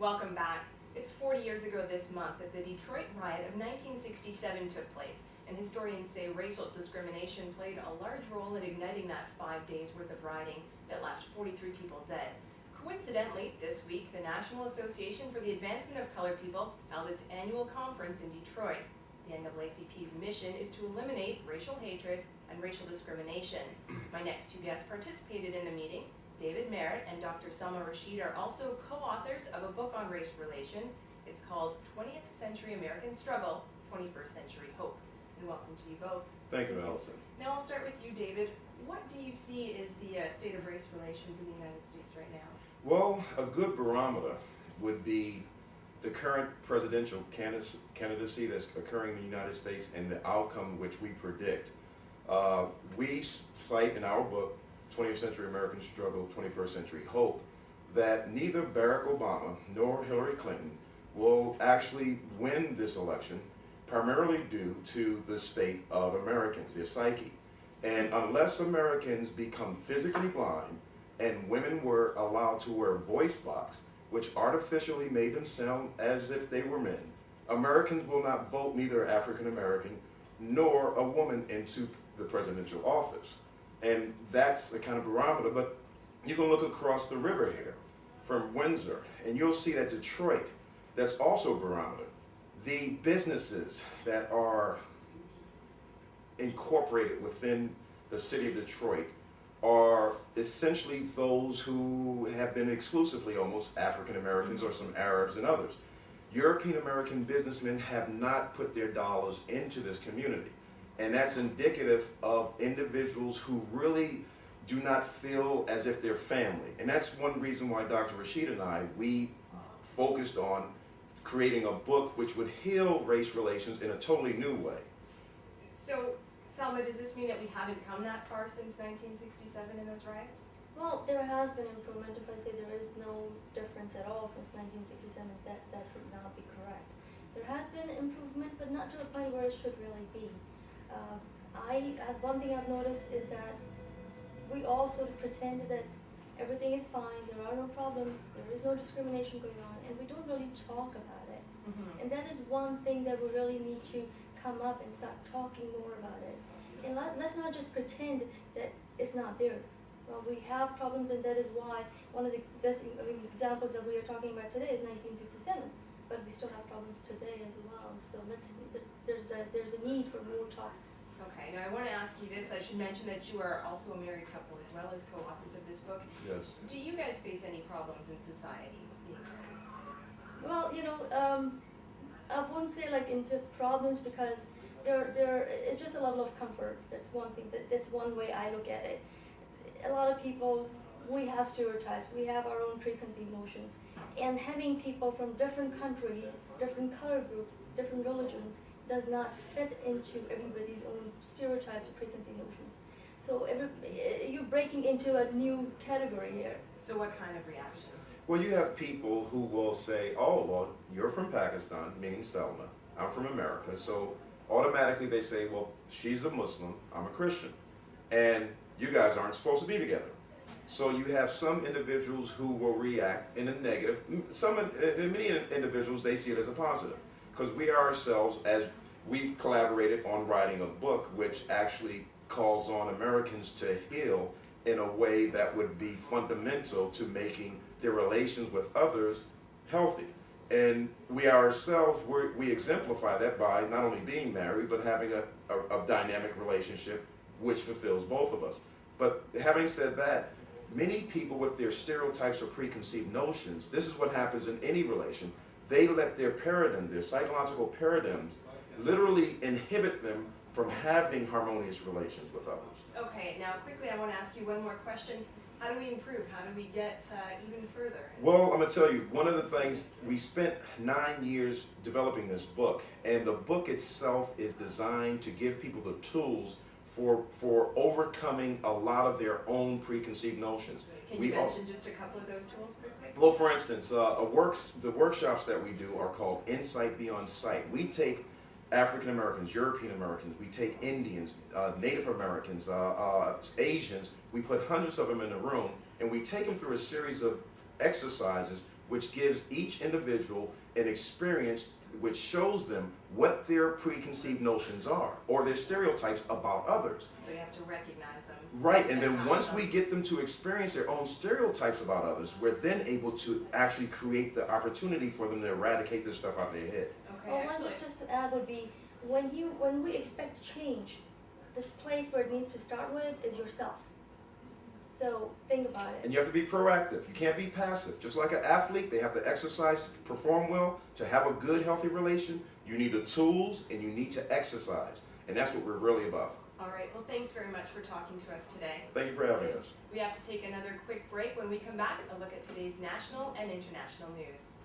Welcome back. It's 40 years ago this month that the Detroit riot of 1967 took place, and historians say racial discrimination played a large role in igniting that 5 days worth of rioting that left 43 people dead. Coincidentally, this week, the National Association for the Advancement of Colored People held its annual conference in Detroit. The NAACP's mission is to eliminate racial hatred and racial discrimination. My next two guests participated in the meeting. David Merritt and Dr. Salma Rashid are also co-authors of a book on race relations. It's called 20th Century American Struggle, 21st Century Hope. And welcome to you both. Thank you, Allison. Now I'll start with you, David. What do you see is the state of race relations in the United States right now? Well, a good barometer would be the current presidential candidacy that's occurring in the United States and the outcome which we predict. We cite in our book, 20th Century American Struggle, 21st Century Hope, that neither Barack Obama nor Hilary Clinton will actually win this election, primarily due to the state of Americans, their psyche. And unless Americans become physically blind and women were allowed to wear voice box, which artificially made them sound as if they were men, Americans will not vote neither African American nor a woman into the presidential office. And that's the kind of barometer, but you can look across the river here from Windsor, and you'll see that Detroit, that's also a barometer. The businesses that are incorporated within the city of Detroit are essentially those who have been exclusively almost African Americans or some Arabs and others. European American businessmen have not put their dollars into this community. And that's indicative of individuals who really do not feel as if they're family. And that's one reason why Dr. Rashid and I, we focused on creating a book which would heal race relations in a totally new way. So, Salma, does this mean that we haven't come that far since 1967 in those riots? Well, there has been improvement. If I say there is no difference at all since 1967, that would not be correct. There has been improvement, but not to the point where it should really be. One thing I've noticed is that we all sort of pretend that everything is fine, there are no problems, there is no discrimination going on, and we don't really talk about it. Mm-hmm. And that is one thing that we really need to come up and start talking more about it. And let's not just pretend that it's not there. Well, we have problems, and that is why one of the best examples that we are talking about today is 1967. But we still have problems today as well. So there's a need for more talks. Okay, now I want to ask you this. I should mention that you are also a married couple as well as co-authors of this book. Yes. Do you guys face any problems in society? Well, I wouldn't say like into problems because it's just a level of comfort. That's one thing. That's one way I look at it. A lot of people, we have stereotypes. We have our own preconceived notions. And having people from different countries, different color groups, different religions does not fit into everybody's own stereotypes or preconceived notions. So you're breaking into a new category here. So what kind of reaction? Well, you have people who will say, oh, well, you're from Pakistan, meaning Salma. I'm from America. So automatically they say, well, she's a Muslim, I'm a Christian. And you guys aren't supposed to be together. So you have some individuals who will react in a negative. Many individuals, they see it as a positive. Because we ourselves, as we collaborated on writing a book which actually calls on Americans to heal in a way that would be fundamental to making their relations with others healthy. And we ourselves, we exemplify that by not only being married, but having a dynamic relationship which fulfills both of us. But having said that, many people with their stereotypes or preconceived notions, this is what happens in any relation, they let their paradigm, their psychological paradigms, literally inhibit them from having harmonious relations with others. Okay, now quickly I want to ask you one more question. How do we improve? How do we get even further? Well, I'm going to tell you, one of the things, we spent 9 years developing this book, and the book itself is designed to give people the tools for overcoming a lot of their own preconceived notions. Can you mention just a couple of those tools quickly? Well, for instance, the workshops that we do are called Insight Beyond Sight. We take African Americans, European Americans, we take Indians, Native Americans, Asians, we put hundreds of them in a room, and we take them through a series of exercises which gives each individual an experience which shows them what their preconceived notions are or their stereotypes about others. So you have to recognize them. Right, and then once we get them to experience their own stereotypes about others, we're then able to actually create the opportunity for them to eradicate this stuff out of their head. Okay, Well, one excellent. just to add would be, when we expect change, the place where it needs to start with is yourself. So think about it. And you have to be proactive. You can't be passive. Just like an athlete, they have to exercise to perform well. To have a good, healthy relation, you need the tools and you need to exercise. And that's what we're really about. All right, well, thanks very much for talking to us today. Thank you for having us. We have to take another quick break. When we come back, a look at today's national and international news.